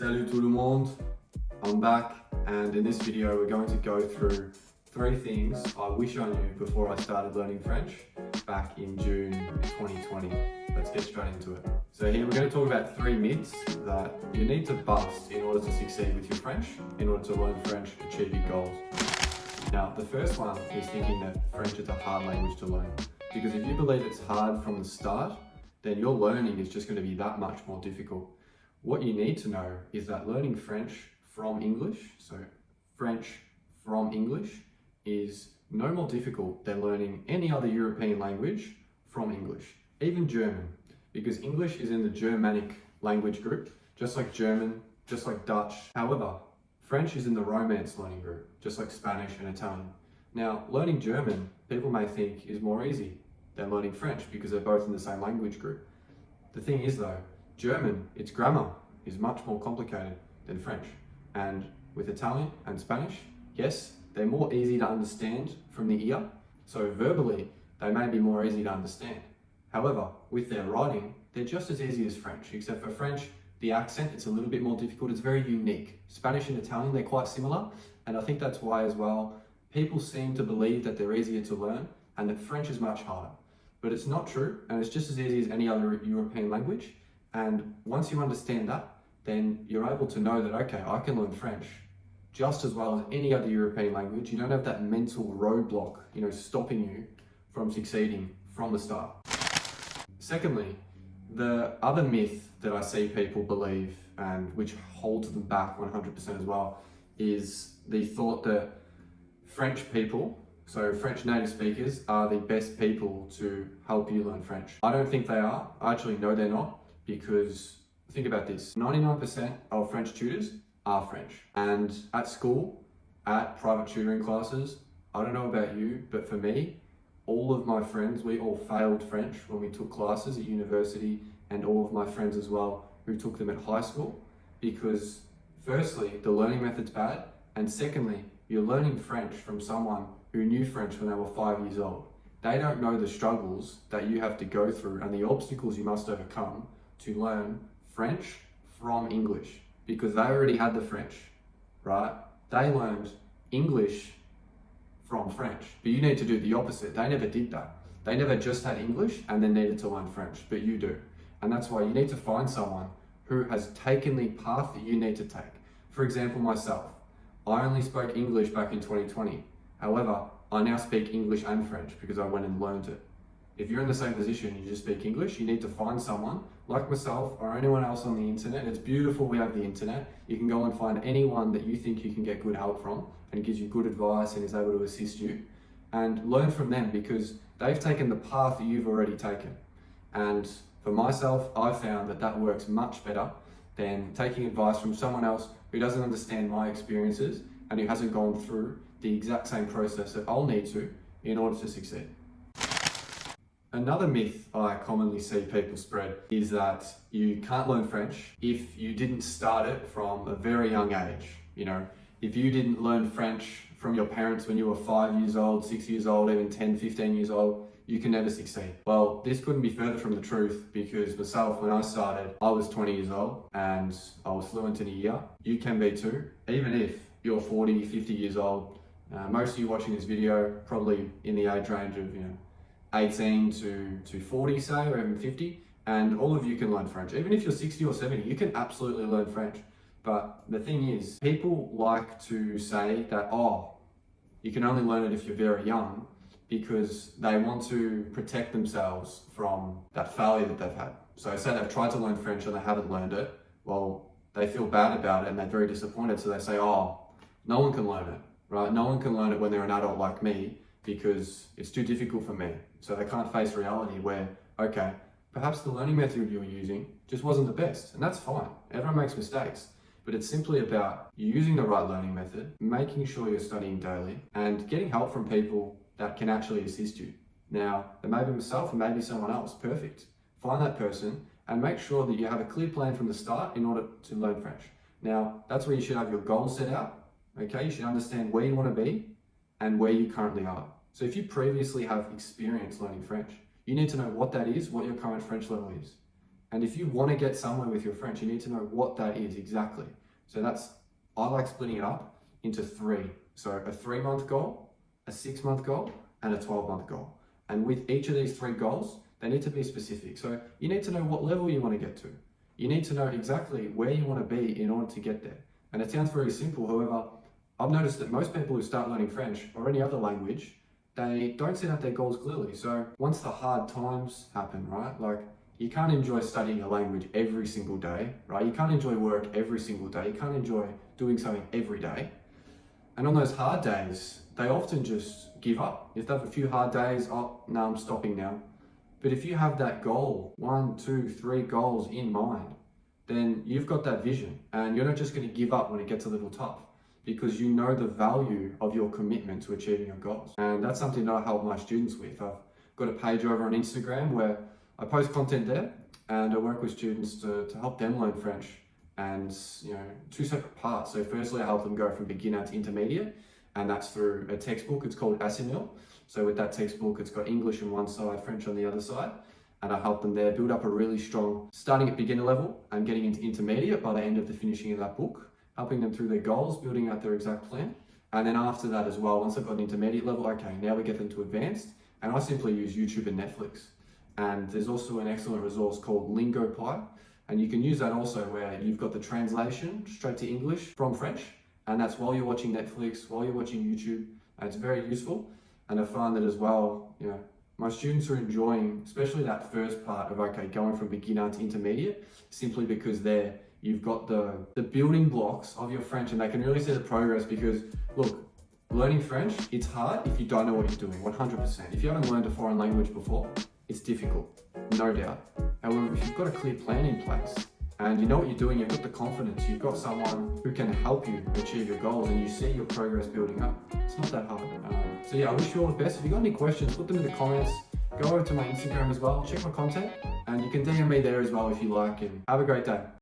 Salut tout le monde, I'm back, and in this video we're going to go through 3 things I wish I knew before I started learning French back in June 2020. Let's get straight into it. So here we're going to talk about 3 myths that you need to bust in order to succeed with your French, in order to learn French, achieve your goals. Now, the first one is thinking that French is a hard language to learn. Because if you believe it's hard from the start, then your learning is just going to be that much more difficult. What you need to know is that learning French from English, so French from English, is no more difficult than learning any other European language from English, even German, because English is in the Germanic language group, just like German, just like Dutch. However, French is in the Romance learning group, just like Spanish and Italian. Now, learning German, people may think is more easy than learning French because they're both in the same language group. The thing is though, German, its grammar is much more complicated than French. And with Italian and Spanish, yes, they're more easy to understand from the ear. So verbally, they may be more easy to understand. However, with their writing, they're just as easy as French, except for French, the accent, it's a little bit more difficult. It's very unique. Spanish and Italian, they're quite similar. And I think that's why as well, people seem to believe that they're easier to learn and that French is much harder. But it's not true, and it's just as easy as any other European language. And once you understand that, then you're able to know that, okay, I can learn French just as well as any other European language. You don't have that mental roadblock, stopping you from succeeding from the start. Secondly, the other myth that I see people believe, and which holds them back 100% as well, is the thought that French people, so French native speakers, are the best people to help you learn French. I don't think they are. I actually know they're not, because think about this, 99% of French tutors are French. And at school, at private tutoring classes, I don't know about you, but for me, all of my friends, we all failed French when we took classes at university, and all of my friends as well who took them at high school, because firstly, the learning method's bad, and secondly, you're learning French from someone who knew French when they were 5 years old. They don't know the struggles that you have to go through and the obstacles you must overcome to learn French from English, because they already had the French, right? They learned English from French, but you need to do the opposite. They never did that. They never just had English and then needed to learn French, but you do. And that's why you need to find someone who has taken the path that you need to take. For example, myself, I only spoke English back in 2020. However, I now speak English and French because I went and learned it. If you're in the same position, you just speak English, you need to find someone like myself or anyone else on the internet. It's beautiful we have the internet. You can go and find anyone that you think you can get good help from and gives you good advice and is able to assist you, and learn from them, because they've taken the path that you've already taken. And for myself, I found that that works much better than taking advice from someone else who doesn't understand my experiences and who hasn't gone through the exact same process that I'll need to in order to succeed. Another myth I commonly see people spread is that you can't learn French if you didn't start it from a very young age. If you didn't learn French from your parents when you were 5 years old, 6 years old, even 10, 15 years old, you can never succeed. Well, this couldn't be further from the truth, because myself, when I started, I was 20 years old and I was fluent in a year. You can be too, even if you're 40, 50 years old. Most of you watching this video, probably in the age range of 18 to 40, say, or even 50, and all of you can learn French. Even if you're 60 or 70, you can absolutely learn French. But the thing is, people like to say that, you can only learn it if you're very young, because they want to protect themselves from that failure that they've had. So say they've tried to learn French and they haven't learned it, well, they feel bad about it and they're very disappointed. So they say, no one can learn it, right? No one can learn it when they're an adult like me, because it's too difficult for me. So they can't face reality where, okay, perhaps the learning method you were using just wasn't the best, and that's fine. Everyone makes mistakes, but it's simply about using the right learning method, making sure you're studying daily, and getting help from people that can actually assist you. Now, it may be myself, it may be someone else, perfect. Find that person and make sure that you have a clear plan from the start in order to learn French. Now, that's where you should have your goals set out, okay? You should understand where you want to be and where you currently are. So if you previously have experience learning French, you need to know what that is, what your current French level is. And if you want to get somewhere with your French, you need to know what that is exactly. So I like splitting it up into 3. So a 3-month goal, a 6-month goal, and a 12-month goal. And with each of these 3 goals, they need to be specific. So you need to know what level you want to get to. You need to know exactly where you want to be in order to get there. And it sounds very simple. However, I've noticed that most people who start learning French or any other language, they don't set out their goals clearly. So once the hard times happen, right? Like, you can't enjoy studying a language every single day, right? You can't enjoy work every single day. You can't enjoy doing something every day. And on those hard days, they often just give up. If they have a few hard days, oh, no, I'm stopping now. But if you have that goal, 1, 2, 3 goals in mind, then you've got that vision and you're not just going to give up when it gets a little tough, because you know the value of your commitment to achieving your goals. And that's something that I help my students with. I've got a page over on Instagram where I post content there, and I work with students to help them learn French. And 2 separate parts. So firstly, I help them go from beginner to intermediate, and that's through a textbook. It's called Assimil. So with that textbook, it's got English on one side, French on the other side. And I help them there build up a really strong, starting at beginner level and getting into intermediate by the end of the finishing of that book, helping them through their goals, building out their exact plan. And then after that as well, once I've got an intermediate level, okay, now we get them to advanced. And I simply use YouTube and Netflix. And there's also an excellent resource called LingoPie. And you can use that also where you've got the translation straight to English from French. And that's while you're watching Netflix, while you're watching YouTube. And it's very useful. And I find that as well, my students are enjoying, especially that first part of, okay, going from beginner to intermediate, simply because there you've got the building blocks of your French, and they can really see the progress. Because look, learning French, it's hard if you don't know what you're doing, 100%. If you haven't learned a foreign language before, it's difficult, no doubt. However, if you've got a clear plan in place and you know what you're doing, you've got the confidence, you've got someone who can help you achieve your goals, and you see your progress building up, it's not that hard. So yeah, I wish you all the best. If you've got any questions, put them in the comments. Go over to my Instagram as well, check my content, and you can DM me there as well if you like, and have a great day.